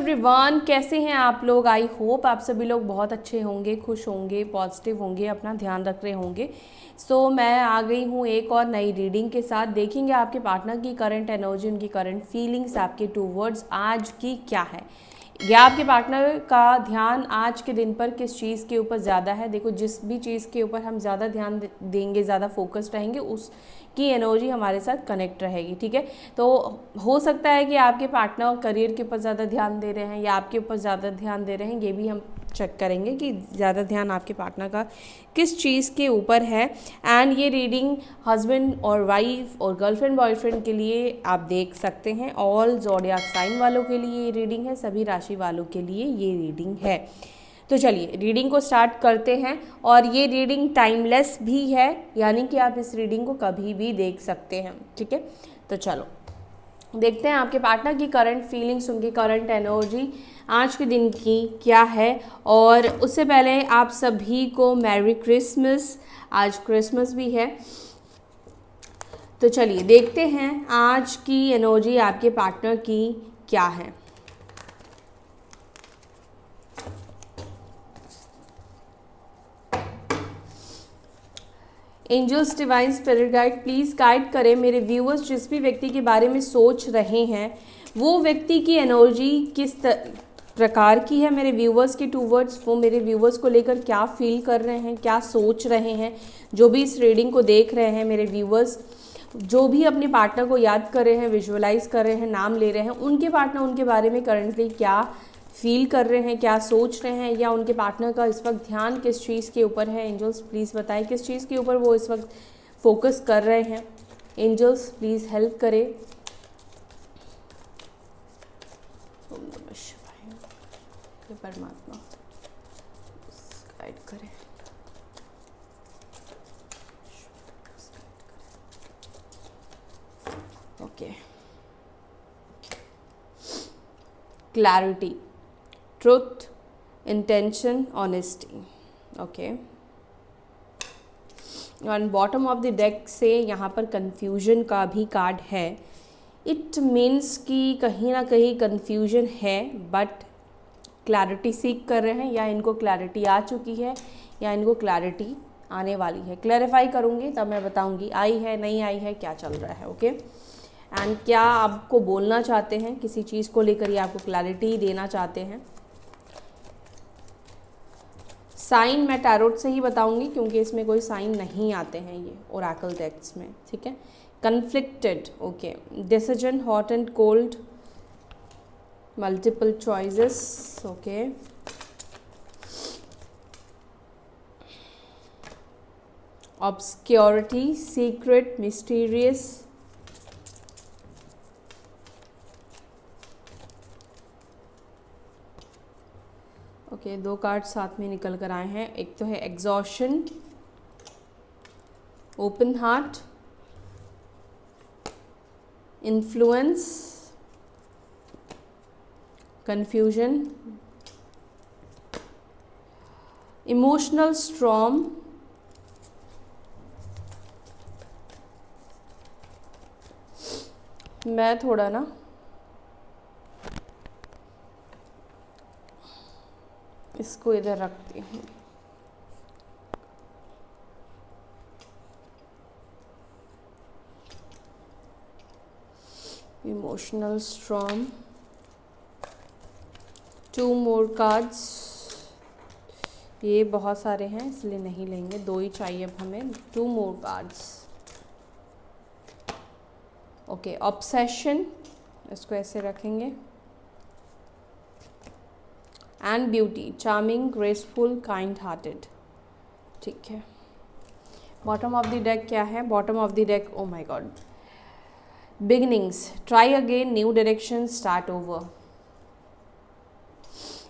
Everyone, कैसे हैं आप लोग। आई होप आप सभी लोग बहुत अच्छे होंगे, खुश होंगे, पॉजिटिव होंगे, अपना ध्यान रख रहे होंगे। मैं आ गई हूँ एक और नई रीडिंग के साथ। देखेंगे आपके पार्टनर की करंट एनर्जी, उनकी करंट फीलिंग्स आपके टूवर्ड्स आज की क्या है, या आपके पार्टनर का ध्यान आज के दिन पर किस चीज़ के ऊपर ज़्यादा है। देखो, जिस भी चीज़ के ऊपर हम ज़्यादा ध्यान देंगे, ज़्यादा फोकस्ड रहेंगे, उसकी एनर्जी हमारे साथ कनेक्ट रहेगी। ठीक है, तो हो सकता है कि आपके पार्टनर करियर के ऊपर ज़्यादा ध्यान दे रहे हैं या आपके ऊपर ज़्यादा ध्यान दे रहे हैं। ये भी हम चेक करेंगे कि ज़्यादा ध्यान आपके पार्टनर का किस चीज़ के ऊपर है। एंड ये रीडिंग हस्बैंड और वाइफ और गर्लफ्रेंड बॉयफ्रेंड के लिए आप देख सकते हैं। ऑल ज़ोडिएक साइन वालों के लिए ये रीडिंग है, सभी राशि वालों के लिए ये रीडिंग है। तो चलिए रीडिंग को स्टार्ट करते हैं। और ये रीडिंग टाइमलेस भी है, यानी कि आप इस रीडिंग को कभी भी देख सकते हैं। ठीक है, तो चलो देखते हैं आपके पार्टनर की करंट फीलिंग्स, उनकी करंट एनर्जी आज के दिन की क्या है। और उससे पहले आप सभी को मैरी क्रिसमस। आज क्रिसमस भी है, तो चलिए देखते हैं आज की एनर्जी आपके पार्टनर की क्या है। Angels, divine spirit guide, please guide करें मेरे व्यूअर्स, जिस भी व्यक्ति के बारे में सोच रहे हैं वो व्यक्ति की एनर्जी किस प्रकार की है मेरे व्यूअर्स के टूवर्ड्स। वो मेरे व्यूअर्स को लेकर क्या फील कर रहे हैं, क्या सोच रहे हैं। जो भी इस रीडिंग को देख रहे हैं मेरे व्यूअर्स, जो भी अपने पार्टनर को याद कर रहे हैं, विजुअलाइज कर रहे हैं, नाम ले रहे हैं, उनके पार्टनर उनके बारे में करंटली क्या फील कर रहे हैं, क्या सोच रहे हैं, या उनके पार्टनर का इस वक्त ध्यान किस चीज़ के ऊपर है। एंजल्स प्लीज़ बताएं किस चीज़ के ऊपर वो इस वक्त फोकस कर रहे हैं। एंजल्स प्लीज़ हेल्प करें। ओम नमः शिवाय, हे परमात्मा गाइड करें। Okay, clarity, truth, intention, honesty. Okay, on bottom of the deck से यहाँ पर कंफ्यूजन का भी कार्ड है। इट मीन्स कि कहीं ना कहीं कंफ्यूजन है, बट क्लैरिटी सीख कर रहे हैं, या इनको क्लैरिटी आ चुकी है या इनको क्लैरिटी आने वाली है। क्लैरिफाई करूँगी तब मैं बताऊँगी आई है नहीं आई है, क्या चल रहा है। ओके, एंड क्या आपको बोलना चाहते हैं किसी चीज़ को लेकर, या आपको क्लैरिटी देना चाहते हैं। साइन मैं टैरोट से ही बताऊंगी, क्योंकि इसमें कोई साइन नहीं आते हैं ये ओरेकल टेक्स्ट में। ठीक है, conflicted, okay, decision, hot and cold, multiple choices, okay, obscurity, secret, mysterious, okay, दो कार्ड साथ में निकल कर आए हैं। एक तो है exhaustion, open heart, influence, confusion, emotional storm, मैं थोड़ा ना इसको इधर रखती हूँ। Emotional storm, 2 more cards. ये बहुत सारे हैं इसलिए नहीं लेंगे, 2 ही चाहिए अब हमें। 2 मोर कार्ड्स, ओके। ऑब्सेशन, इसको ऐसे रखेंगे। And beauty, charming, graceful, kind hearted. ठीक है, बॉटम ऑफ द डेक क्या है। Bottom of the deck, oh my God, beginnings, try again, new direction, start over.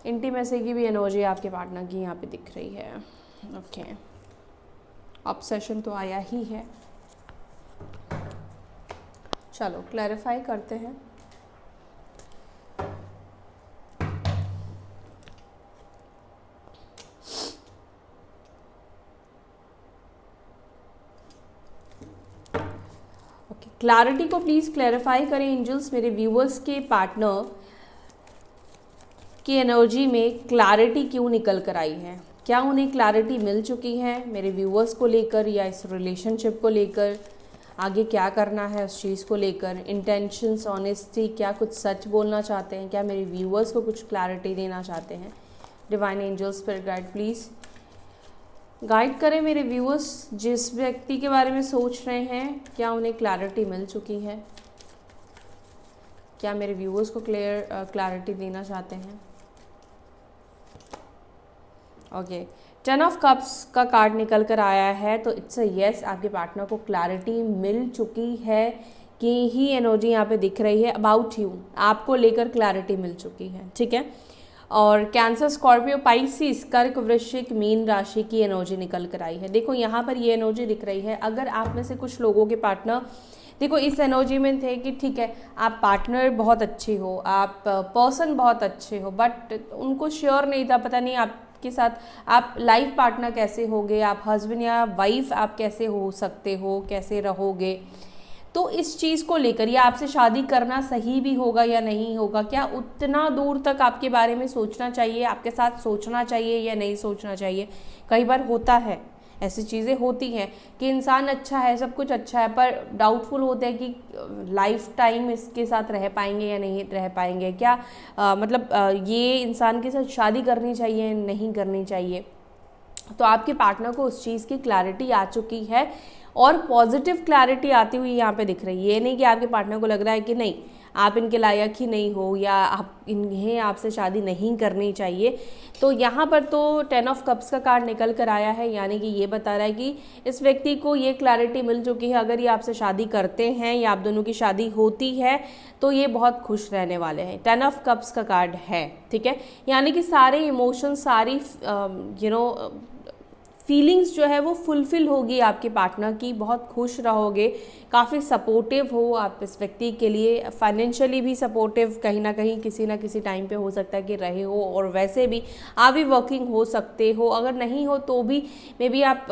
Intimacy की भी एनर्जी आपके पार्टनर की यहाँ पे दिख रही है। ओके, ऑब्सेशन तो आया ही है। चलो क्लैरिफाई करते हैं। क्लैरिटी को प्लीज़ क्लैरिफाई करें एंजल्स। मेरे व्यूअर्स के पार्टनर की एनर्जी में क्लैरिटी क्यों निकल कर आई है, क्या उन्हें क्लैरिटी मिल चुकी है मेरे व्यूअर्स को लेकर या इस रिलेशनशिप को लेकर, आगे क्या करना है उस चीज़ को लेकर, इंटेंशंस, ऑनेस्टी, क्या कुछ सच बोलना चाहते हैं, क्या मेरे व्यूअर्स को कुछ क्लैरिटी देना चाहते हैं। Divine angel spirit guide please guide करें मेरे व्यूअर्स जिस व्यक्ति के बारे में सोच रहे हैं, क्या उन्हें क्लैरिटी मिल चुकी है, क्या मेरे व्यूअर्स को क्लैरिटी देना चाहते हैं। ओके, 10 ऑफ कप्स का कार्ड निकल कर आया है, तो इट्स अ यस, आपके पार्टनर को क्लैरिटी मिल चुकी है कि ही एनर्जी यहाँ पे दिख रही है अबाउट यू, आपको लेकर क्लैरिटी मिल चुकी है, ठीक है। और कैंसर, स्कॉर्पियो, पाइसिस, कर्क, वृश्चिक, मीन राशि की एनर्जी निकल कर आई है। देखो यहाँ पर ये एनर्जी दिख रही है, अगर आप में से कुछ लोगों के पार्टनर देखो इस एनर्जी में थे कि ठीक है आप पार्टनर बहुत अच्छे हो, आप पर्सन बहुत अच्छे हो, बट उनको श्योर नहीं था, पता नहीं आपके साथ आप लाइफ पार्टनर कैसे होगे, आप हस्बैंड या वाइफ आप कैसे हो सकते हो, कैसे रहोगे। तो इस चीज़ को लेकर या आपसे शादी करना सही भी होगा या नहीं होगा, क्या उतना दूर तक आपके बारे में सोचना चाहिए, आपके साथ सोचना चाहिए या नहीं सोचना चाहिए। कई बार होता है, ऐसी चीज़ें होती हैं कि इंसान अच्छा है, सब कुछ अच्छा है, पर डाउटफुल होता है कि लाइफ टाइम इसके साथ रह पाएंगे या नहीं रह पाएंगे, क्या ये इंसान के साथ शादी करनी चाहिए नहीं करनी चाहिए। तो आपके पार्टनर को उस चीज़ की क्लैरिटी आ चुकी है और पॉजिटिव क्लैरिटी आती हुई यहाँ पे दिख रही है। ये नहीं कि आपके पार्टनर को लग रहा है कि नहीं आप इनके लायक ही नहीं हो या इन्हें आपसे शादी नहीं करनी चाहिए। तो यहाँ पर तो 10 ऑफ कप्स का कार्ड निकल कर आया है, यानी कि ये बता रहा है कि इस व्यक्ति को ये क्लैरिटी मिल चुकी है, अगर ये आपसे शादी करते हैं या आप दोनों की शादी होती है तो ये बहुत खुश रहने वाले हैं। 10 ऑफ कप्स का कार्ड है, ठीक है, यानी कि सारे इमोशंस, सारी फीलिंग्स जो है वो फुलफिल होगी आपके पार्टनर की, बहुत खुश रहोगे, काफ़ी सपोर्टिव हो आप इस व्यक्ति के लिए, फाइनेंशियली भी सपोर्टिव कहीं ना कहीं किसी ना किसी टाइम पे हो सकता है कि रहे हो, और वैसे भी आप भी वर्किंग हो सकते हो, अगर नहीं हो तो भी मे बी आप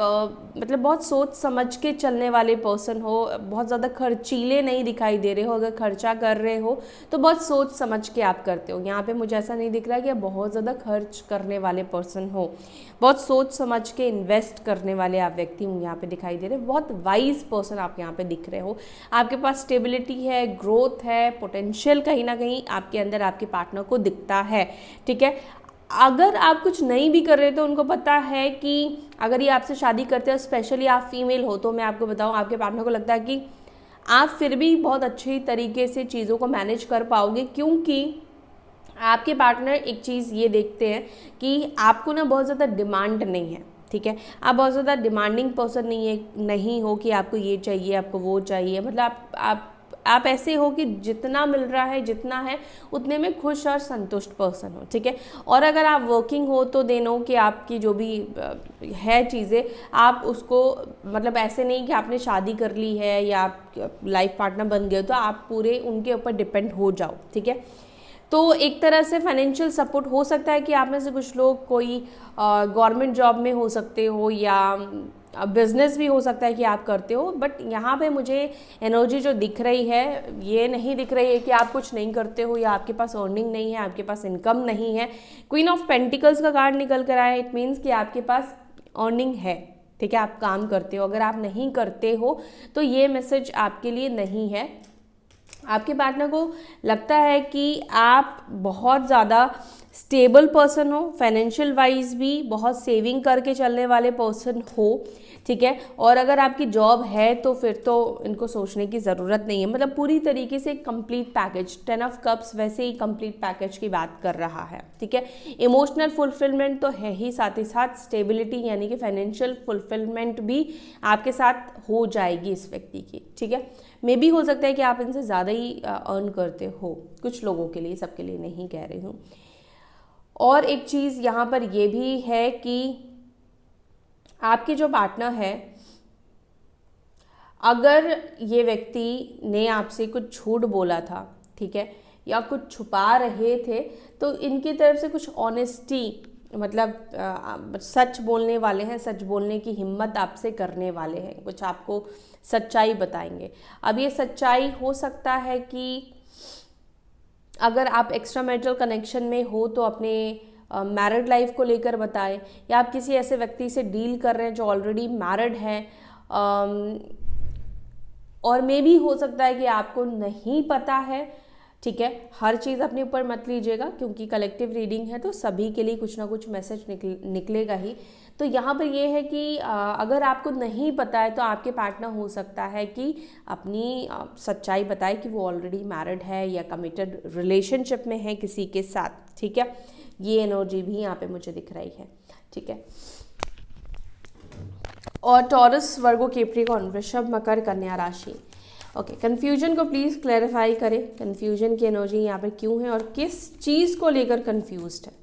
बहुत सोच समझ के चलने वाले पर्सन हो, बहुत ज़्यादा खर्चीले नहीं दिखाई दे रहे हो, अगर खर्चा कर रहे हो तो बहुत सोच समझ के आप करते हो। यहाँ पे मुझे ऐसा नहीं दिख रहा कि आप बहुत ज़्यादा खर्च करने वाले पर्सन हो, बहुत सोच समझ के इन्वेस्ट करने वाले आप व्यक्ति यहाँ पे दिखाई दे रहे हो, बहुत वाइज पर्सन आप यहाँ पे दिख रहे हो, आपके पास स्टेबिलिटी है, ग्रोथ है, पोटेंशियल कहीं ना कहीं आपके अंदर आपके पार्टनर को दिखता है, ठीक है। अगर आप कुछ नहीं भी कर रहे तो उनको पता है कि अगर ये आपसे शादी करते हैं, स्पेशली आप फीमेल हो, तो मैं आपको बताऊँ आपके पार्टनर को लगता है कि आप फिर भी बहुत अच्छी तरीके से चीज़ों को मैनेज कर पाओगे, क्योंकि आपके पार्टनर एक चीज़ ये देखते हैं कि आपको ना बहुत ज़्यादा डिमांड नहीं है, ठीक है, आप बहुत ज़्यादा डिमांडिंग पर्सन नहीं हो कि आपको ये चाहिए आपको वो चाहिए, मतलब आप ऐसे हो कि जितना मिल रहा है जितना है उतने में खुश और संतुष्ट पर्सन हो, ठीक है। और अगर आप वर्किंग हो तो देनो कि आपकी जो भी है चीज़ें आप उसको ऐसे नहीं कि आपने शादी कर ली है या आप लाइफ पार्टनर बन गए तो आप पूरे उनके ऊपर डिपेंड हो जाओ, ठीक है। तो एक तरह से फाइनेंशियल सपोर्ट हो सकता है कि आप में से कुछ लोग कोई गवर्नमेंट जॉब में हो सकते हो या बिजनेस भी हो सकता है कि आप करते हो, बट यहाँ पे मुझे एनर्जी जो दिख रही है ये नहीं दिख रही है कि आप कुछ नहीं करते हो या आपके पास अर्निंग नहीं है, आपके पास इनकम नहीं है। क्वीन ऑफ पेंटिकल्स का कार्ड निकल कर आया है, इट मीन्स कि आपके पास अर्निंग है, ठीक है, आप काम करते हो। अगर आप नहीं करते हो तो ये मैसेज आपके लिए नहीं है। आपके पार्टनर को लगता है कि आप बहुत ज़्यादा स्टेबल पर्सन हो, फाइनेंशियल वाइज भी बहुत सेविंग करके चलने वाले पर्सन हो, ठीक है। और अगर आपकी जॉब है तो फिर तो इनको सोचने की ज़रूरत नहीं है, मतलब पूरी तरीके से कंप्लीट पैकेज। 10 ऑफ कप्स वैसे ही कंप्लीट पैकेज की बात कर रहा है, ठीक है। इमोशनल फुलफिलमेंट तो है ही साथ स्टेबिलिटी यानी कि फाइनेंशियल फुलफिलमेंट भी आपके साथ हो जाएगी इस व्यक्ति की, ठीक है। मे भी हो सकता है कि आप इनसे ज़्यादा ही अर्न करते हो, कुछ लोगों के लिए, सबके लिए नहीं कह रही हूँ। और एक चीज़ यहाँ पर ये भी है कि आपके जो पार्टनर है, अगर ये व्यक्ति ने आपसे कुछ झूठ बोला था, ठीक है, या कुछ छुपा रहे थे, तो इनकी तरफ से कुछ ऑनेस्टी सच बोलने वाले हैं, सच बोलने की हिम्मत आपसे करने वाले हैं, कुछ आपको सच्चाई बताएंगे। अब ये सच्चाई हो सकता है कि अगर आप एक्स्ट्रा मैरिटल कनेक्शन में हो तो अपने मैरिड लाइफ को लेकर बताएं, या आप किसी ऐसे व्यक्ति से डील कर रहे हैं जो ऑलरेडी मैरिड है, और मे भी हो सकता है कि आपको नहीं पता है। ठीक है, हर चीज़ अपने ऊपर मत लीजिएगा, क्योंकि कलेक्टिव रीडिंग है तो सभी के लिए कुछ ना कुछ मैसेज निकलेगा ही। तो यहाँ पर ये है कि अगर आपको नहीं पता है तो आपके पार्टनर हो सकता है कि अपनी सच्चाई बताए कि वो ऑलरेडी मैरिड है या कमिटेड रिलेशनशिप में है किसी के साथ। ठीक है, ये एनर्जी भी यहाँ पे मुझे दिख रही है। ठीक है, और टॉरस, वर्गो, कैप्रिकॉर्न, वृषभ, मकर, कन्या राशि। ओके, कन्फ्यूजन को प्लीज़ क्लैरिफाई करें। कन्फ्यूजन की एनर्जी यहाँ पर क्यों है और किस चीज़ को लेकर कन्फ्यूज्ड है।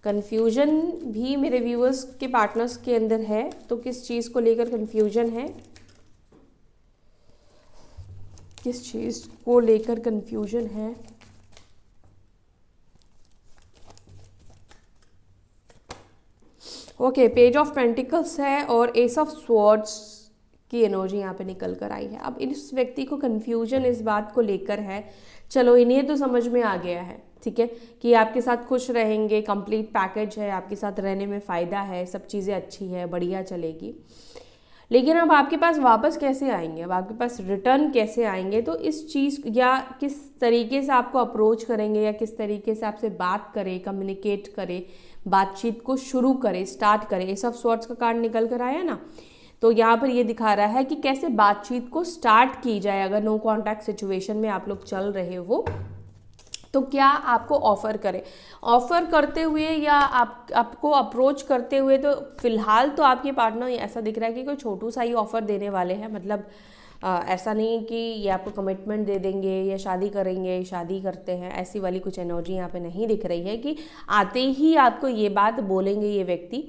कन्फ्यूजन भी मेरे व्यूअर्स के पार्टनर्स के अंदर है, तो किस चीज़ को लेकर कन्फ्यूजन है, किस चीज़ को लेकर कन्फ्यूजन है। ओके, पेज ऑफ पेंटिकल्स है और एस ऑफ स्वॉर्ड्स की एनर्जी यहाँ पे निकल कर आई है। अब इस व्यक्ति को कन्फ्यूजन इस बात को लेकर है, चलो इन्हें तो समझ में आ गया है, ठीक है, कि आपके साथ खुश रहेंगे, कंप्लीट पैकेज है, आपके साथ रहने में फ़ायदा है, सब चीज़ें अच्छी है, बढ़िया चलेगी। लेकिन अब आपके पास वापस कैसे आएंगे, अब आपके पास रिटर्न कैसे आएंगे, तो इस चीज़ या किस तरीके से आपको अप्रोच करेंगे या किस तरीके से आपसे बात करें, कम्युनिकेट करें, बातचीत को शुरू करें, स्टार्ट करें। एस ऑफ स्वॉर्ड्स का कार्ड निकल कर आया ना, तो यहाँ पर ये दिखा रहा है कि कैसे बातचीत को स्टार्ट की जाए। अगर नो कॉन्टैक्ट सिचुएशन में आप लोग चल रहे हो तो क्या आपको ऑफ़र करें, ऑफ़र करते हुए या आपको अप्रोच करते हुए। तो फिलहाल तो आपके पार्टनर ऐसा दिख रहा है कि कोई छोटू सा ही ऑफ़र देने वाले हैं, मतलब ऐसा नहीं कि ये आपको कमिटमेंट दे देंगे या शादी करेंगे, शादी करते हैं, ऐसी वाली कुछ एनर्जी यहाँ पे नहीं दिख रही है कि आते ही आपको ये बात बोलेंगे ये व्यक्ति।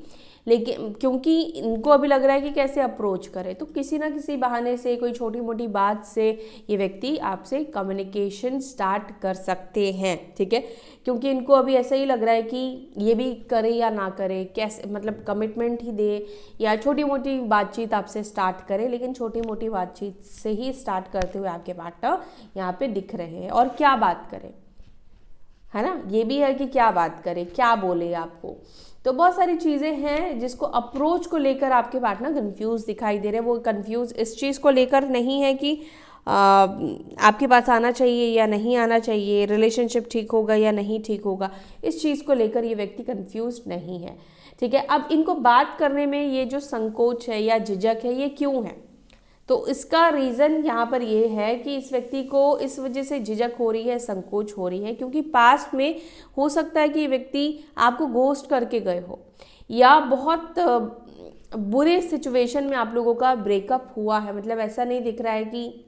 लेकिन क्योंकि इनको अभी लग रहा है कि कैसे अप्रोच करें, तो किसी ना किसी बहाने से, कोई छोटी मोटी बात से ये व्यक्ति आपसे कम्युनिकेशन स्टार्ट कर सकते हैं। ठीक है, क्योंकि इनको अभी ऐसा ही लग रहा है कि ये भी करे या ना करे, कैसे, मतलब कमिटमेंट ही दे या छोटी मोटी बातचीत आपसे स्टार्ट करे, लेकिन छोटी मोटी बातचीत से ही स्टार्ट करते हुए आपके पार्टनर यहाँ पे दिख रहे हैं। और क्या बात करें, है ना, ये भी है कि क्या बात करें, क्या बोले आपको। तो बहुत सारी चीज़ें हैं जिसको अप्रोच को लेकर आपके पार्टनर कंफ्यूज दिखाई दे रहे हैं। वो कंफ्यूज इस चीज़ को लेकर नहीं है कि आपके पास आना चाहिए या नहीं आना चाहिए, रिलेशनशिप ठीक होगा या नहीं ठीक होगा, इस चीज़ को लेकर ये व्यक्ति कंफ्यूज नहीं है। ठीक है, अब इनको बात करने में ये जो संकोच है या झिझक है, ये क्यों है, तो इसका रीज़न यहाँ पर ये है कि इस व्यक्ति को इस वजह से झिझक हो रही है, संकोच हो रही है, क्योंकि पास्ट में हो सकता है कि ये व्यक्ति आपको घोस्ट करके गए हो या बहुत बुरे सिचुएशन में आप लोगों का ब्रेकअप हुआ है। मतलब ऐसा नहीं दिख रहा है कि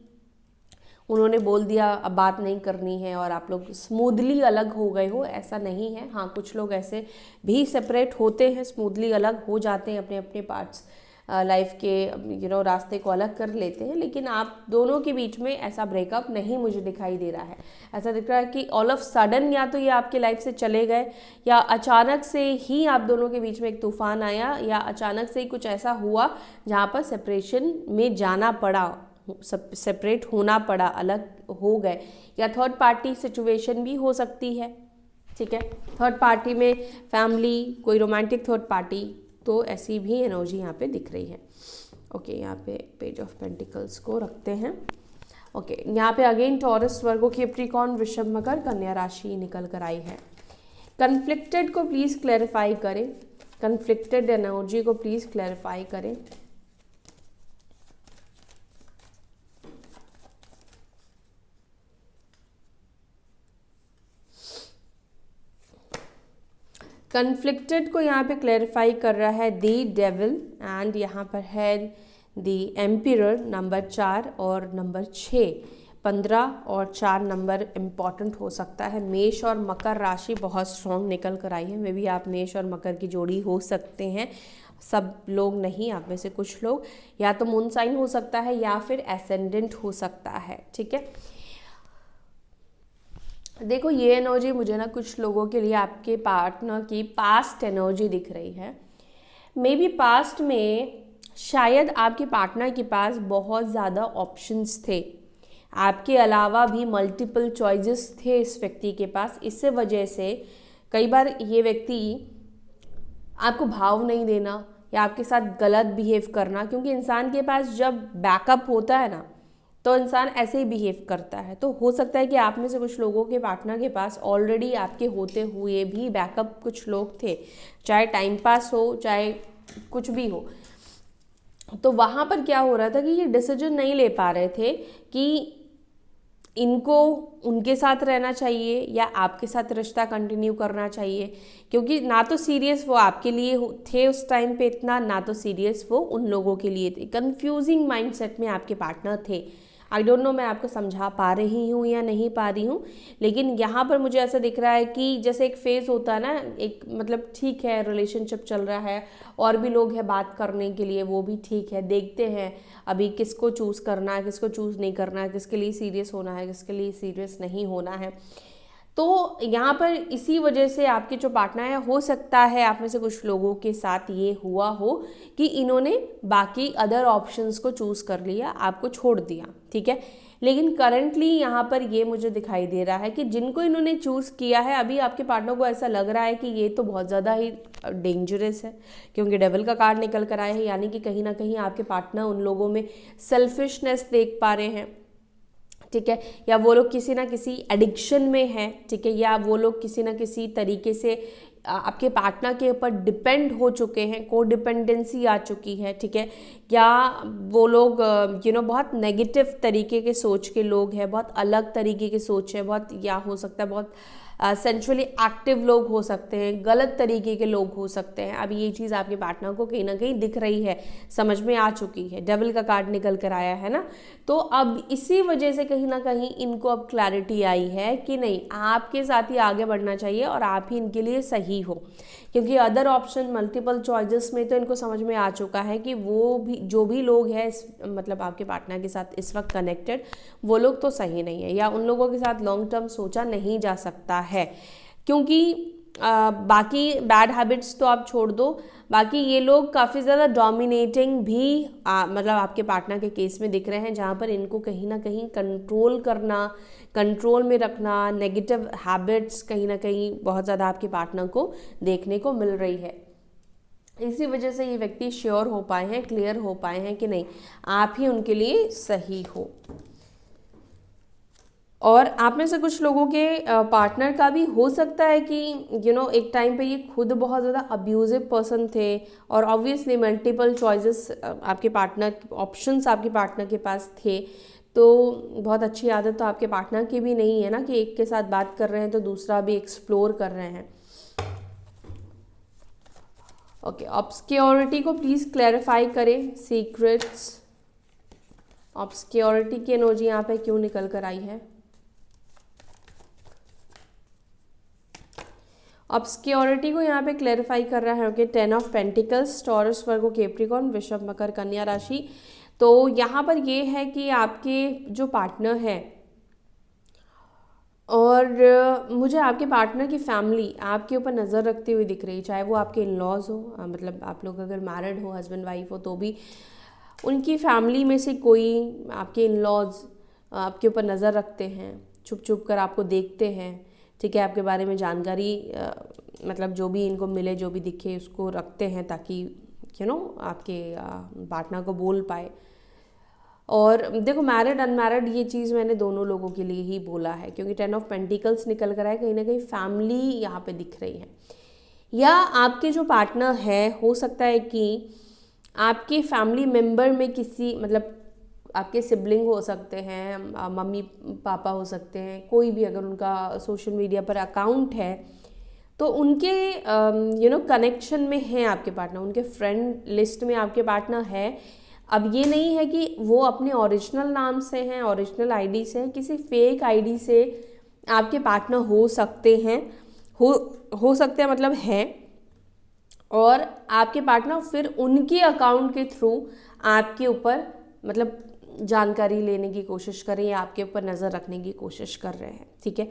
उन्होंने बोल दिया अब बात नहीं करनी है और आप लोग स्मूथली अलग हो गए हो, ऐसा नहीं है। हाँ, कुछ लोग ऐसे भी सेपरेट होते हैं, स्मूथली अलग हो जाते हैं, अपने अपने पार्ट्स लाइफ के रास्ते को अलग कर लेते हैं, लेकिन आप दोनों के बीच में ऐसा ब्रेकअप नहीं मुझे दिखाई दे रहा है। ऐसा दिख रहा है कि ऑल ऑफ सडन या तो ये आपके लाइफ से चले गए या अचानक से ही आप दोनों के बीच में एक तूफान आया या अचानक से ही कुछ ऐसा हुआ जहाँ पर सेपरेशन में जाना पड़ा, सेपरेट होना पड़ा, अलग हो गए। या थर्ड पार्टी सिचुएशन भी हो सकती है। ठीक है, थर्ड पार्टी में फैमिली, कोई रोमांटिक थर्ड पार्टी, तो ऐसी भी एनर्जी यहाँ पे दिख रही है। ओके, यहाँ पे पेज ऑफ पेंटिकल्स को रखते हैं। ओके, यहाँ पे अगेन टॉरस, वर्गो, कैप्रिकॉर्न, वृषभ, मकर, कन्या राशि निकल कर आई है। कन्फ्लिक्टेड को प्लीज़ क्लैरिफाई करें, कन्फ्लिक्टेड एनर्जी को प्लीज़ क्लैरिफाई करें। कन्फ्लिक्टेड को यहाँ पे क्लैरिफाई कर रहा है दी डेविल, एंड यहाँ पर है दी एम्पिरर, नंबर 4 और नंबर 6, 15 और 4 नंबर इम्पॉर्टेंट हो सकता है। मेष और मकर राशि बहुत स्ट्रॉन्ग निकल कर आई है। मे बी आप मेष और मकर की जोड़ी हो सकते हैं, सब लोग नहीं, आप में से कुछ लोग, या तो मून साइन हो सकता है या फिर एसेंडेंट हो सकता है। ठीक है, देखो ये एनर्जी मुझे ना कुछ लोगों के लिए आपके पार्टनर की पास्ट एनर्जी दिख रही है। मे बी पास्ट में शायद आपके पार्टनर के पास बहुत ज़्यादा ऑप्शंस थे, आपके अलावा भी मल्टीपल चॉइसेस थे इस व्यक्ति के पास। इससे वजह से कई बार ये व्यक्ति आपको भाव नहीं देना या आपके साथ गलत बिहेव करना, क्योंकि इंसान के पास जब बैकअप होता है ना तो इंसान ऐसे ही बिहेव करता है। तो हो सकता है कि आप में से कुछ लोगों के पार्टनर के पास ऑलरेडी आपके होते हुए भी बैकअप कुछ लोग थे, चाहे टाइम पास हो चाहे कुछ भी हो। तो वहाँ पर क्या हो रहा था कि ये डिसीजन नहीं ले पा रहे थे कि इनको उनके साथ रहना चाहिए या आपके साथ रिश्ता कंटिन्यू करना चाहिए, क्योंकि ना तो सीरियस वो आपके लिए थे उस टाइम पे इतना, ना तो सीरियस वो उन लोगों के लिए थे। कंफ्यूजिंग माइंडसेट में आपके पार्टनर थे। आई डोंट नो मैं आपको समझा पा रही हूँ या नहीं पा रही हूँ, लेकिन यहाँ पर मुझे ऐसा दिख रहा है कि जैसे एक फेज़ होता है ना, एक मतलब ठीक है रिलेशनशिप चल रहा है और भी लोग हैं बात करने के लिए, वो भी ठीक है, देखते हैं अभी किसको चूज़ करना है, किसको चूज़ नहीं करना है, किसके लिए सीरियस होना है, किसके लिए सीरियस नहीं होना है। तो यहाँ पर इसी वजह से आपके जो पार्टनर है, हो सकता है आप में से कुछ लोगों के साथ ये हुआ हो कि इन्होंने बाकी अदर ऑप्शंस को चूज़ कर लिया, आपको छोड़ दिया, ठीक है। लेकिन करंटली यहाँ पर ये मुझे दिखाई दे रहा है कि जिनको इन्होंने चूज़ किया है, अभी आपके पार्टनर को ऐसा लग रहा है कि ये तो बहुत ज़्यादा ही डेंजरस है, क्योंकि डेविल का कार्ड निकल कर आया है, यानी कि कहीं ना कहीं आपके पार्टनर उन लोगों में सेल्फिशनेस देख पा रहे हैं, ठीक है, या वो लोग किसी ना किसी एडिक्शन में हैं, ठीक है, या वो लोग किसी ना किसी तरीके से आपके पार्टनर के ऊपर डिपेंड हो चुके हैं, को डिपेंडेंसी आ चुकी है, ठीक है, या वो लोग बहुत नेगेटिव तरीके के सोच के लोग हैं, बहुत अलग तरीके की सोच है, बहुत, या हो सकता है बहुत सेंचुअली एक्टिव लोग हो सकते हैं, गलत तरीके के लोग हो सकते हैं। अब ये चीज़ आपके पार्टनर को कहीं ना कहीं दिख रही है, समझ में आ चुकी है, डेविल का कार्ड निकल कर आया है ना। तो अब इसी वजह से कहीं ना कहीं इनको अब क्लैरिटी आई है कि नहीं, आपके साथ ही आगे बढ़ना चाहिए और आप ही इनके लिए सही हो, क्योंकि अदर ऑप्शन मल्टीपल चॉइसेस में तो इनको समझ में आ चुका है कि वो भी जो भी लोग हैं मतलब आपके पार्टनर के साथ इस वक्त कनेक्टेड, वो लोग तो सही नहीं है, या उन लोगों के साथ लॉन्ग टर्म सोचा नहीं जा सकता है, क्योंकि बाकी बैड हैबिट्स तो आप छोड़ दो, बाकी ये लोग काफ़ी ज़्यादा डोमिनेटिंग भी मतलब आपके पार्टनर के केस में दिख रहे हैं, जहाँ पर इनको कहीं ना कहीं कंट्रोल करना, कंट्रोल में रखना, नेगेटिव हैबिट्स कहीं ना कहीं बहुत ज़्यादा आपके पार्टनर को देखने को मिल रही है। इसी वजह से ये व्यक्ति श्योर हो पाए हैं, क्लियर हो पाए हैं कि नहीं, आप ही उनके लिए सही हो। और आप में से कुछ लोगों के पार्टनर का भी हो सकता है कि एक टाइम पे ये खुद बहुत ज़्यादा अब्यूजिव पर्सन थे, और ऑब्वियसली मल्टीपल चॉइसेस आपके पार्टनर ऑप्शंस आपके पार्टनर के पास थे, तो बहुत अच्छी आदत तो आपके पार्टनर की भी नहीं है ना कि एक के साथ बात कर रहे हैं तो दूसरा भी एक्सप्लोर कर रहे हैं। ओके, ऑब्सक्योरिटी को प्लीज़ क्लैरिफाई करें, सीक्रेट्स ऑब्सक्योरिटी की एनर्जी यहाँ पे क्यों निकल कर आई है। ऑब्सक्योरिटी को यहाँ पे क्लैरिफाई कर रहा है, okay, 10 of pentacles, taurus, Virgo, Capricorn, वृषभ, मकर, कन्या राशि। तो यहाँ पर ये है कि आपके जो पार्टनर है, और मुझे आपके पार्टनर की फैमिली आपके ऊपर नज़र रखते हुए दिख रही है, चाहे वो आपके इन लॉज हो, मतलब आप लोग अगर मैरिड हो, हस्बैंड वाइफ हो, तो भी उनकी फैमिली में से कोई आपके इन लॉज आपके ऊपर नज़र रखते हैं, छुप छुप कर आपको देखते हैं, ठीक है, आपके बारे में जानकारी मतलब जो भी इनको मिले, जो भी दिखे उसको रखते हैं, ताकि आपके पार्टनर को बोल पाए। और देखो, मैरिड अनमैरिड ये चीज़ मैंने दोनों लोगों के लिए ही बोला है, क्योंकि 10 ऑफ पेंटिकल्स निकल कर आए, कहीं ना कहीं फैमिली यहाँ पे दिख रही है, या आपके जो पार्टनर है, हो सकता है कि आपके फैमिली मेम्बर में किसी, मतलब आपके सिबलिंग हो सकते हैं, मम्मी पापा हो सकते हैं, कोई भी अगर उनका सोशल मीडिया पर अकाउंट है तो उनके कनेक्शन में है आपके पार्टनर, उनके फ्रेंड लिस्ट में आपके पार्टनर है। अब ये नहीं है कि वो अपने ओरिजिनल नाम से हैं, ओरिजिनल आईडी से हैं, किसी फेक आईडी से आपके पार्टनर हो सकते हैं, हो सकते हैं मतलब हैं, और आपके पार्टनर फिर उनके अकाउंट के थ्रू आपके ऊपर मतलब जानकारी लेने की कोशिश करें या आपके ऊपर नज़र रखने की कोशिश कर रहे हैं, ठीक है,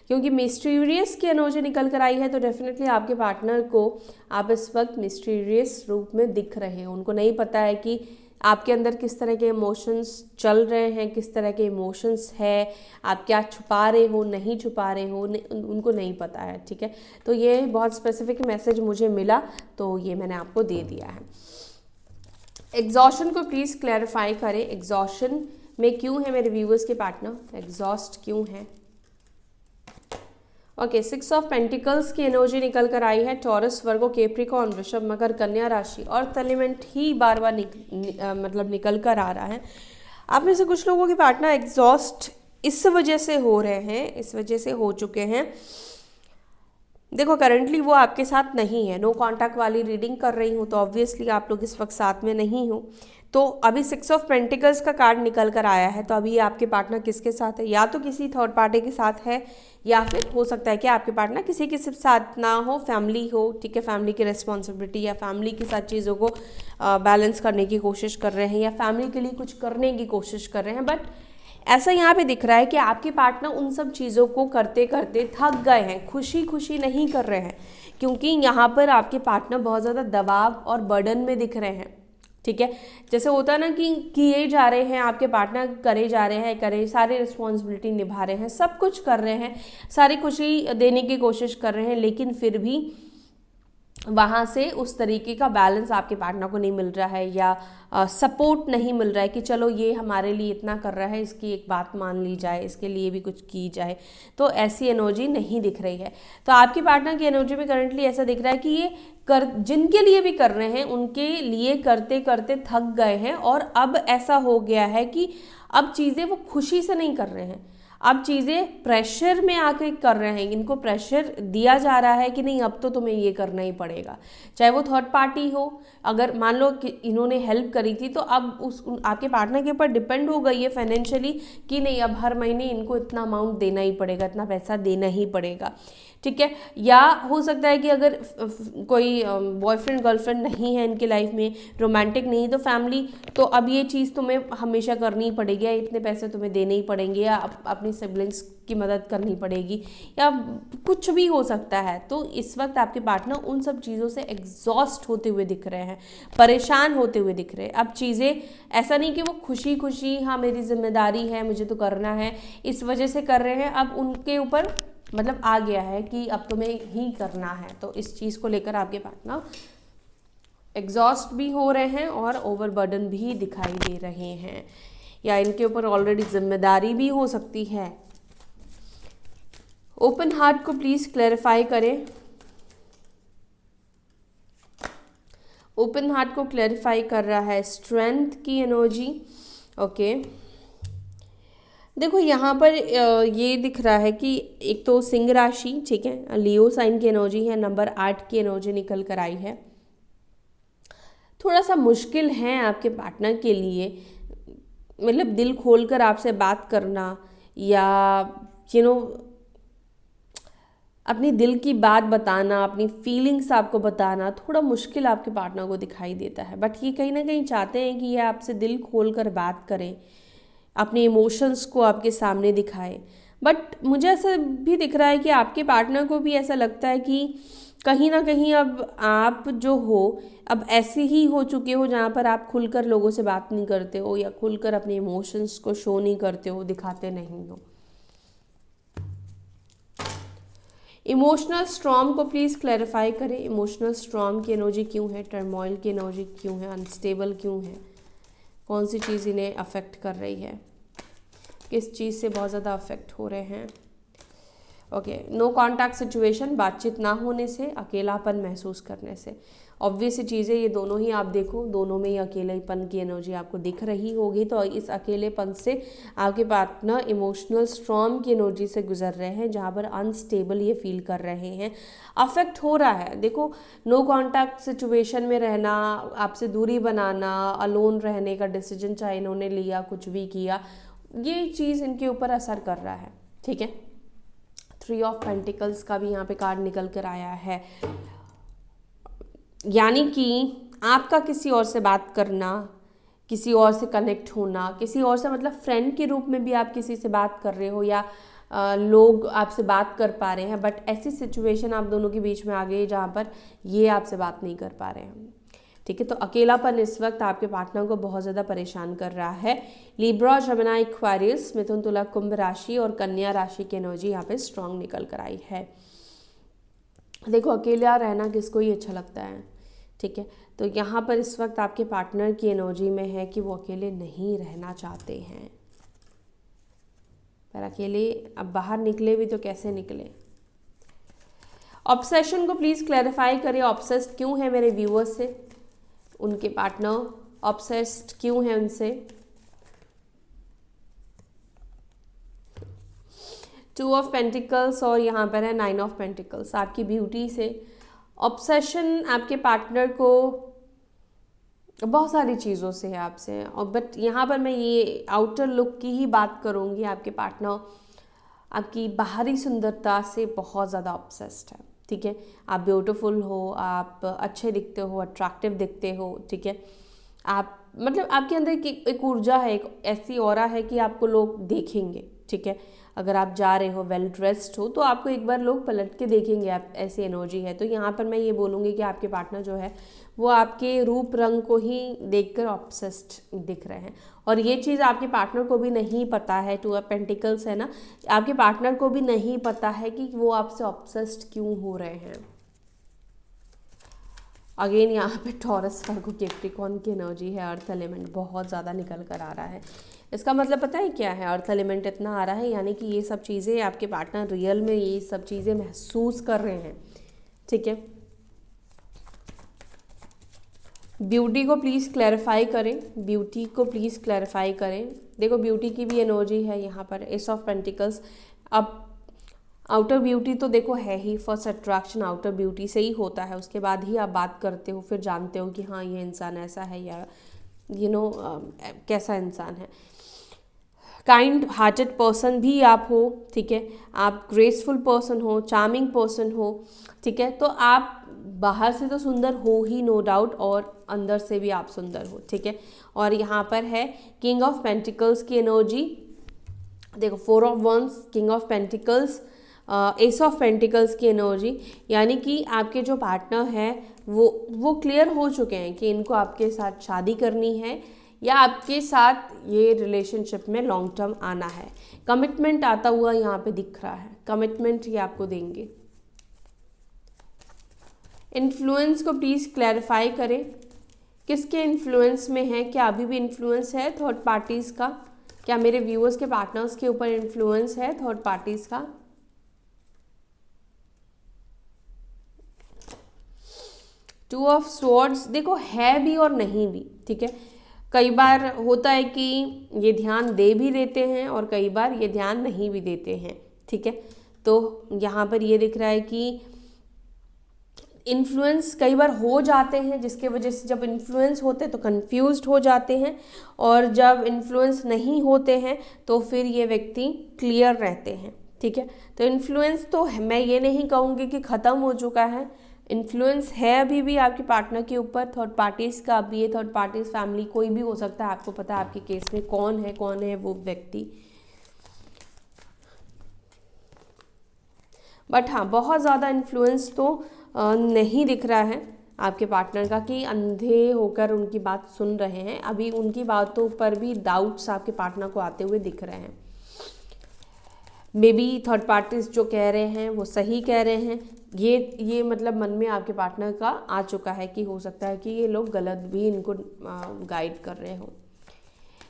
क्योंकि मिस्टीरियस की एनर्जी निकल कर आई है, तो डेफिनेटली आपके पार्टनर को आप इस वक्त मिस्टीरियस रूप में दिख रहे हैं। उनको नहीं पता है कि आपके अंदर किस तरह के इमोशंस चल रहे हैं, किस तरह के इमोशंस है, आप क्या छुपा रहे हो, नहीं छुपा रहे हो, उनको नहीं पता है, ठीक है। तो ये बहुत स्पेसिफिक मैसेज मुझे मिला, तो ये मैंने आपको दे दिया है। एग्जॉशन को प्लीज़ क्लैरिफाई करें, एग्जॉशन में क्यों है मेरे व्यूअर्स के पार्टनर, एग्जॉस्ट क्यों है। ओके, 6 ऑफ पेंटिकल्स की एनर्जी निकल कर आई है, टॉरस, वर्गो, कैप्रिकॉर्न, वृषभ, मकर, कन्या राशि और एलिमेंट ही बार बार मतलब निकल कर आ रहा है। आप में से कुछ लोगों के पार्टनर एग्जॉस्ट इस वजह से हो रहे हैं, इस वजह से हो चुके हैं। देखो करंटली वो आपके साथ नहीं है, नो कॉन्टैक्ट वाली रीडिंग कर रही हूँ, तो ऑब्वियसली आप लोग इस वक्त साथ में नहीं हो। तो अभी 6 ऑफ पेंटिकल्स का कार्ड निकल कर आया है, तो अभी आपके पार्टनर किसके साथ है, या तो किसी थर्ड पार्टी के साथ है, या फिर हो सकता है कि आपके पार्टनर किसी के साथ ना हो, फैमिली हो, ठीक है, फैमिली की रिस्पॉन्सिबिलिटी या फैमिली के साथ चीज़ों को बैलेंस करने की कोशिश कर रहे हैं, या फैमिली के लिए कुछ करने की कोशिश कर रहे हैं। बट ऐसा यहाँ पे दिख रहा है कि आपके पार्टनर उन सब चीज़ों को करते करते थक गए हैं, खुशी खुशी नहीं कर रहे हैं, क्योंकि यहाँ पर आपके पार्टनर बहुत ज़्यादा दबाव और बर्डन में दिख रहे हैं, ठीक है। जैसे होता है ना कि किए जा रहे हैं, आपके पार्टनर करे जा रहे हैं, करे सारी रिस्पॉन्सिबिलिटी निभा रहे हैं, सब कुछ कर रहे हैं, सारी खुशी देने की कोशिश कर रहे हैं, लेकिन फिर भी वहाँ से उस तरीके का बैलेंस आपके पार्टनर को नहीं मिल रहा है, या सपोर्ट नहीं मिल रहा है कि चलो ये हमारे लिए इतना कर रहा है, इसकी एक बात मान ली जाए, इसके लिए भी कुछ की जाए। तो ऐसी एनर्जी नहीं दिख रही है। तो आपके पार्टनर की एनर्जी में करंटली ऐसा दिख रहा है कि ये जिनके लिए भी कर रहे हैं उनके लिए करते करते थक गए हैं, और अब ऐसा हो गया है कि अब चीज़ें वो खुशी से नहीं कर रहे हैं, अब चीज़ें प्रेशर में आके कर रहे हैं, इनको प्रेशर दिया जा रहा है कि नहीं अब तो तुम्हें ये करना ही पड़ेगा। चाहे वो थर्ड पार्टी हो, अगर मान लो कि इन्होंने हेल्प करी थी, तो अब उस आपके पार्टनर के ऊपर डिपेंड हो गई है फाइनेंशियली कि नहीं अब हर महीने इनको इतना अमाउंट देना ही पड़ेगा, इतना पैसा देना ही पड़ेगा, ठीक है। या हो सकता है कि अगर कोई बॉयफ्रेंड गर्लफ्रेंड नहीं है इनकी लाइफ में, रोमांटिक नहीं, तो फैमिली तो अब ये चीज़ तुम्हें हमेशा करनी ही पड़ेगी, या इतने पैसे तुम्हें देने ही पड़ेंगे, या अपनी सिबलिंग्स की मदद करनी पड़ेगी, या कुछ भी हो सकता है। तो इस वक्त आपके पार्टनर उन सब चीज़ों से एग्जॉस्ट होते हुए दिख रहे हैं, परेशान होते हुए दिख रहे हैं। अब चीज़ें ऐसा नहीं कि वो खुशी खुशी हाँ मेरी जिम्मेदारी है मुझे तो करना है इस वजह से कर रहे हैं, अब उनके ऊपर मतलब आ गया है कि अब तुम्हें ही करना है। तो इस चीज़ को लेकर आपके पार्टनर एग्जॉस्ट भी हो रहे हैं और ओवरबर्डन भी दिखाई दे रहे हैं, या इनके ऊपर ऑलरेडी जिम्मेदारी भी हो सकती है। ओपन हार्ट को प्लीज क्लैरिफाई करें, ओपन हार्ट को क्लैरिफाई कर रहा है स्ट्रेंथ की एनर्जी। ओके देखो यहाँ पर ये दिख रहा है कि एक तो सिंह राशि, ठीक है, लियो साइन की एनर्जी है, नंबर 8 की एनर्जी निकल कर आई है। थोड़ा सा मुश्किल है आपके पार्टनर के लिए, मतलब दिल खोलकर आपसे बात करना, या अपनी दिल की बात बताना, अपनी फीलिंग्स आपको बताना थोड़ा मुश्किल आपके पार्टनर को दिखाई देता है। बट ये कहीं ना कहीं चाहते हैं कि ये आपसे दिल खोलकर बात करें, अपने इमोशंस को आपके सामने दिखाए। बट मुझे ऐसा भी दिख रहा है कि आपके पार्टनर को भी ऐसा लगता है कि कहीं ना कहीं अब आप जो हो अब ऐसे ही हो चुके हो जहाँ पर आप खुलकर लोगों से बात नहीं करते हो, या खुलकर अपने इमोशंस को शो नहीं करते हो, दिखाते नहीं हो। इमोशनल स्ट्रॉम को प्लीज़ क्लैरिफाई करें, इमोशनल स्ट्रॉम की एनर्जी क्यों है, टर्मोइल की एनर्जी क्यों है, अनस्टेबल क्यों है, कौन सी चीज़ इन्हें अफेक्ट कर रही है, किस चीज़ से बहुत ज़्यादा अफेक्ट हो रहे हैं। ओके नो कॉन्टैक्ट सिचुएशन, बातचीत ना होने से, अकेलापन महसूस करने से। ऑब्वियस चीज़ें ये दोनों ही आप देखो, दोनों में ही अकेलेपन की एनर्जी आपको दिख रही होगी। तो इस अकेलेपन से आपके पार्टनर इमोशनल स्ट्रॉम की एनर्जी से गुजर रहे हैं, जहाँ पर अनस्टेबल ये फील कर रहे हैं, अफेक्ट हो रहा है। देखो नो कॉन्टैक्ट सिचुएशन में रहना, आपसे दूरी बनाना, अलोन रहने का डिसीजन चाहे इन्होंने लिया, कुछ भी किया, ये चीज़ इनके ऊपर असर कर रहा है, ठीक है। 3 ऑफ पेंटिकल्स का भी यहाँ पे कार्ड निकल कर आया है, यानी कि आपका किसी और से बात करना, किसी और से कनेक्ट होना, किसी और से मतलब फ्रेंड के रूप में भी आप किसी से बात कर रहे हो, या लोग आपसे बात कर पा रहे हैं, बट ऐसी सिचुएशन आप दोनों के बीच में आ गई जहाँ पर ये आपसे बात नहीं कर पा रहे हैं, ठीक है। तो अकेलापन इस वक्त आपके पार्टनर को बहुत ज़्यादा परेशान कर रहा है। लिब्रा, जेमिनी, एक्वेरियस, मिथुन, तुला, कुंभ राशि और कन्या राशि की एनर्जी यहाँ पे स्ट्रांग निकल कर आई है। देखो, अकेला रहना किसको ही अच्छा लगता है, ठीक है। तो यहाँ पर इस वक्त आपके पार्टनर की एनर्जी में है कि वो अकेले नहीं रहना चाहते हैं, पर अकेले अब बाहर निकले भी तो कैसे निकले। ऑब्सेशन को प्लीज़ क्लैरिफाई करिए, ऑब्सेस्ड क्यों है मेरे व्यूअर्स से, उनके पार्टनर ऑब्सेस्ड क्यों है उनसे। 2 ऑफ पेंटिकल्स और यहाँ पर है 9 ऑफ पेंटिकल्स। आपकी ब्यूटी से ऑब्सेशन आपके पार्टनर को बहुत सारी चीज़ों से है आपसे, और बट यहाँ पर मैं ये आउटर लुक की ही बात करूँगी। आपके पार्टनर आपकी बाहरी सुंदरता से बहुत ज़्यादा ऑब्सेस्ड है, ठीक है। आप ब्यूटीफुल हो, आप अच्छे दिखते हो, अट्रैक्टिव दिखते हो, ठीक है। आप मतलब आपके अंदर एक ऊर्जा है, एक ऐसी ऑरा है कि आपको लोग देखेंगे, ठीक है। अगर आप जा रहे हो, वेल ड्रेस्ड हो, तो आपको एक बार लोग पलट के देखेंगे, आप ऐसी एनर्जी है। तो यहाँ पर मैं ये बोलूँगी कि आपके पार्टनर जो है वो आपके रूप रंग को ही देखकर ऑब्सेस्ड दिख रहे हैं, और ये चीज़ आपके पार्टनर को भी नहीं पता है। 2 ऑफ पेंटिकल्स है ना, आपके पार्टनर को भी नहीं पता है कि वो आपसे ऑब्सेस्ड क्यों हो रहे हैं। अगेन यहाँ पे टॉरस, वर्गो, कैप्रिकॉर्न की एनर्जी है, अर्थ एलिमेंट बहुत ज़्यादा निकल कर आ रहा है। इसका मतलब पता है क्या है, अर्थ एलिमेंट इतना आ रहा है यानी कि ये सब चीज़ें आपके पार्टनर रियल में ये सब चीज़ें महसूस कर रहे हैं, ठीक है। ब्यूटी को प्लीज़ क्लैरिफाई करें, ब्यूटी को प्लीज़ क्लैरिफाई करें। देखो, ब्यूटी की भी एनर्जी है यहाँ पर, एस ऑफ पेंटिकल्स। अब आउटर ब्यूटी तो देखो है ही, फर्स्ट अट्रैक्शन आउटर ब्यूटी से ही होता है, उसके बाद ही आप बात करते हो, फिर जानते हो कि हाँ ये इंसान ऐसा है या कैसा इंसान है। काइंड हार्टेड पर्सन भी आप हो, ठीक है। आप ग्रेसफुल पर्सन हो, चार्मिंग पर्सन हो, ठीक है। तो आप बाहर से तो सुंदर हो ही, नो डाउट, और अंदर से भी आप सुंदर हो, ठीक है। और यहाँ पर है किंग ऑफ पेंटिकल्स की एनर्जी। देखो, 4 of wands, king of pentacles, ace of pentacles की एनर्जी, यानी कि आपके जो पार्टनर है वो क्लियर हो चुके हैं कि इनको आपके साथ शादी करनी है या आपके साथ ये रिलेशनशिप में लॉन्ग टर्म आना है। कमिटमेंट आता हुआ यहाँ पे दिख रहा है, कमिटमेंट ये आपको देंगे। इन्फ्लुएंस को प्लीज़ क्लैरिफाई करें, किसके इन्फ्लुएंस में है, क्या अभी भी इन्फ्लुएंस है थर्ड पार्टीज़ का, क्या मेरे व्यूअर्स के पार्टनर्स के ऊपर इन्फ्लुएंस है थर्ड पार्टीज़ का। टू ऑफ स्वॉर्ड्स, देखो है भी और नहीं भी, ठीक है। कई बार होता है कि ये ध्यान दे भी देते हैं और कई बार ये ध्यान नहीं भी देते हैं, ठीक है। तो यहाँ पर ये दिख रहा है कि इन्फ्लुएंस कई बार हो जाते हैं, जिसके वजह से जब इन्फ्लुएंस होते हैं तो कंफ्यूज्ड हो जाते हैं, और जब इन्फ्लुएंस नहीं होते हैं तो फिर ये व्यक्ति क्लियर रहते हैं, ठीक है। तो इन्फ्लुएंस तो मैं ये नहीं कहूँगी कि ख़त्म हो चुका है, इन्फ्लुएंस है अभी भी आपके पार्टनर के ऊपर, थर्ड पार्टीज़ का भी है, थर्ड पार्टीज़ फैमिली कोई भी हो सकता है, आपको पता है आपके केस में कौन है वो व्यक्ति। बट हाँ, बहुत ज़्यादा इन्फ्लुएंस तो नहीं दिख रहा है आपके पार्टनर का कि अंधे होकर उनकी बात सुन रहे हैं, अभी उनकी बातों पर भी डाउट्स आपके पार्टनर को आते हुए दिख रहे हैं। मे बी थर्ड पार्टीज जो कह रहे हैं वो सही कह रहे हैं, ये मतलब मन में आपके पार्टनर का आ चुका है कि हो सकता है कि ये लोग गलत भी इनको गाइड कर रहे हों।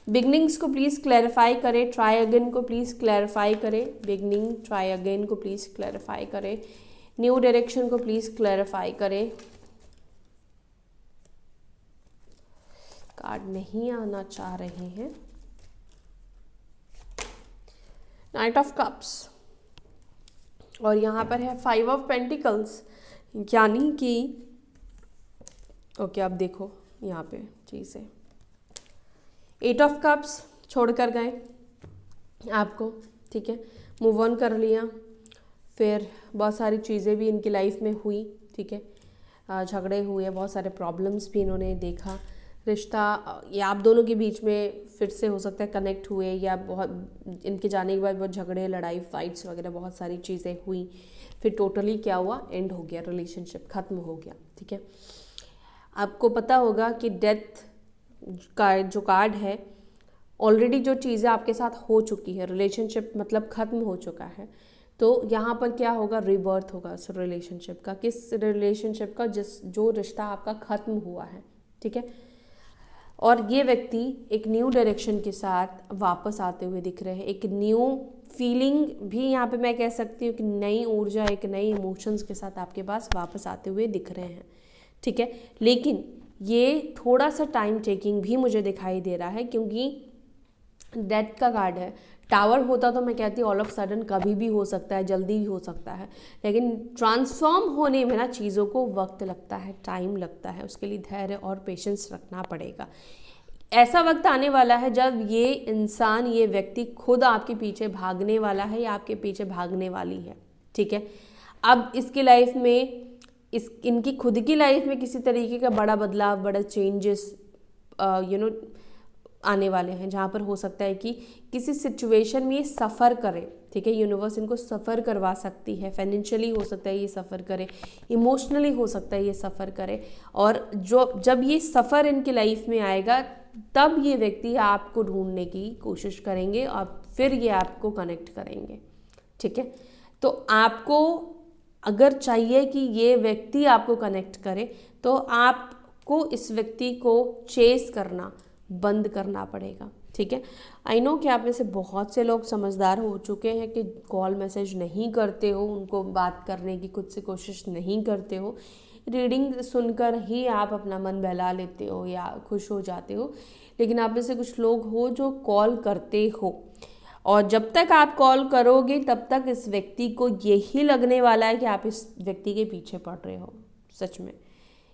बिगनिंग्स को प्लीज़ क्लैरिफाई करें, ट्राई अगेन को प्लीज़ क्लैरिफाई करें, बिगनिंग ट्राई अगेन को प्लीज़ क्लैरिफाई करें, न्यू डायरेक्शन को प्लीज़ क्लैरिफाई करें। कार्ड नहीं आना चाह रहे हैं। नाइट ऑफ कप्स और यहाँ पर है 5 ऑफ पेंटिकल्स, यानी कि ओके अब देखो यहाँ पे चीज़ें 8 ऑफ कप्स छोड़ कर गए आपको, ठीक है, मूव ऑन कर लिया, फिर बहुत सारी चीज़ें भी इनकी लाइफ में हुई, ठीक है, झगड़े हुए, बहुत सारे प्रॉब्लम्स भी इन्होंने देखा, रिश्ता या आप दोनों के बीच में फिर से हो सकता है कनेक्ट हुए, या बहुत इनके जाने के बाद बहुत झगड़े, लड़ाई, फाइट्स वगैरह बहुत सारी चीज़ें हुई, फिर टोटली क्या हुआ, एंड हो गया, रिलेशनशिप ख़त्म हो गया, ठीक है। आपको पता होगा कि डेथ का जो कार्ड है, ऑलरेडी जो चीज़ें आपके साथ हो चुकी है, रिलेशनशिप मतलब ख़त्म हो चुका है, तो यहाँ पर क्या होगा, रिबर्थ होगा उस रिलेशनशिप का, किस रिलेशनशिप का, जो रिश्ता आपका ख़त्म हुआ है, ठीक है। और ये व्यक्ति एक न्यू डायरेक्शन के साथ वापस आते हुए दिख रहे हैं, एक न्यू फीलिंग भी यहाँ पे मैं कह सकती हूँ कि नई ऊर्जा, एक नई इमोशंस के साथ आपके पास वापस आते हुए दिख रहे हैं, ठीक है। लेकिन ये थोड़ा सा टाइम टेकिंग भी मुझे दिखाई दे रहा है, क्योंकि डेथ का कार्ड है। टावर होता तो मैं कहती ऑल ऑफ सडन कभी भी हो सकता है, जल्दी भी हो सकता है, लेकिन ट्रांसफॉर्म होने में ना चीज़ों को वक्त लगता है, टाइम लगता है, उसके लिए धैर्य और पेशेंस रखना पड़ेगा। ऐसा वक्त आने वाला है जब ये इंसान, ये व्यक्ति खुद आपके पीछे भागने वाला है या आपके पीछे भागने वाली है, ठीक है। अब इसकी लाइफ में, इनकी खुद की लाइफ में किसी तरीके का बड़ा बदलाव, बड़ा चेंजेस आने वाले हैं, जहाँ पर हो सकता है कि किसी सिचुएशन में ये सफ़र करे, ठीक है। यूनिवर्स इनको सफ़र करवा सकती है, फाइनेंशियली हो सकता है ये सफ़र करे, इमोशनली हो सकता है ये सफ़र करे, और जब ये सफ़र इनकी लाइफ में आएगा तब ये व्यक्ति आपको ढूंढने की कोशिश करेंगे और फिर ये आपको कनेक्ट करेंगे, ठीक है। तो आपको अगर चाहिए कि ये व्यक्ति आपको कनेक्ट करे, तो आपको इस व्यक्ति को चेस करना बंद करना पड़ेगा, ठीक है। आई नो कि आप में से बहुत से लोग समझदार हो चुके हैं कि कॉल मैसेज नहीं करते हो, उनको बात करने की खुद से कोशिश नहीं करते हो, रीडिंग सुनकर ही आप अपना मन बहला लेते हो या खुश हो जाते हो। लेकिन आप में से कुछ लोग हो जो कॉल करते हो, और जब तक आप कॉल करोगे तब तक इस व्यक्ति को यही लगने वाला है कि आप इस व्यक्ति के पीछे पड़ रहे हो, सच में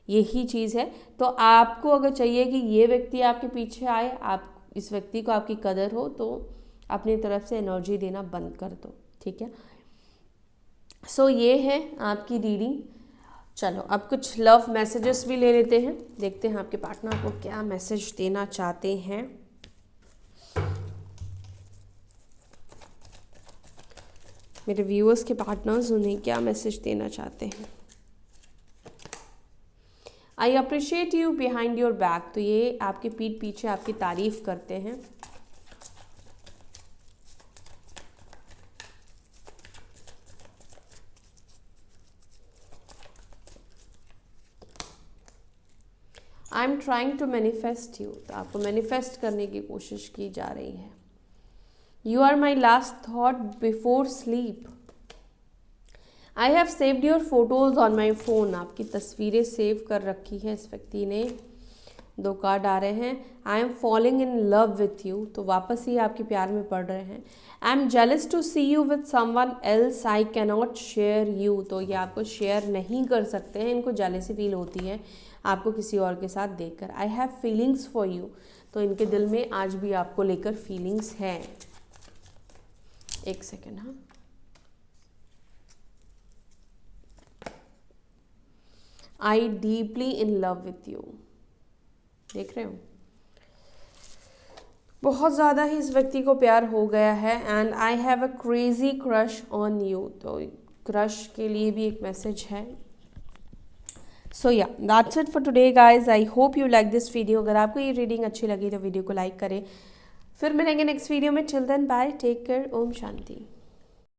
यही चीज़ है। तो आपको अगर चाहिए कि ये व्यक्ति आपके पीछे आए, आप इस व्यक्ति को आपकी कदर हो, तो अपनी तरफ से एनर्जी देना बंद कर दो, ठीक है। सो ये है आपकी रीडिंग। चलो अब कुछ लव मैसेजेस भी ले लेते हैं, देखते हैं आपके पार्टनर को क्या मैसेज देना चाहते हैं। मेरे व्यूअर्स के पार्टनर्स उन्हें क्या मैसेज देना चाहते हैं। I appreciate you behind your back, तो ये आपके पीठ पीछे आपकी तारीफ करते हैं। I am trying to manifest you, तो आपको मैनिफेस्ट करने की कोशिश की जा रही है। You are my last thought before sleep. I have saved your photos on my phone, आपकी तस्वीरें सेव कर रखी है इस व्यक्ति ने। 2 कार्ड आ रहे हैं। I am falling in love with you, तो वापस ही आपके प्यार में पड़ रहे हैं। I am jealous to see you with someone else, I cannot share you, तो ये आपको शेयर नहीं कर सकते हैं, इनको जेलसी फील होती है आपको किसी और के साथ देखकर। I have feelings for you, तो इनके दिल में आज भी आपको लेकर फीलिंग्स हैं। एक सेकेंड, हाँ। I deeply in love with you, देख रहे हो, बहुत ज़्यादा ही इस व्यक्ति को प्यार हो गया है। And I have a crazy crush on you, तो क्रश के लिए भी एक मैसेज है। सो या that's it for today guys. I hope you like this video. अगर आपको ये रीडिंग अच्छी लगी तो वीडियो को लाइक करें। फिर मिलेंगे नेक्स्ट वीडियो में। Till then bye, take care, ओम शांति।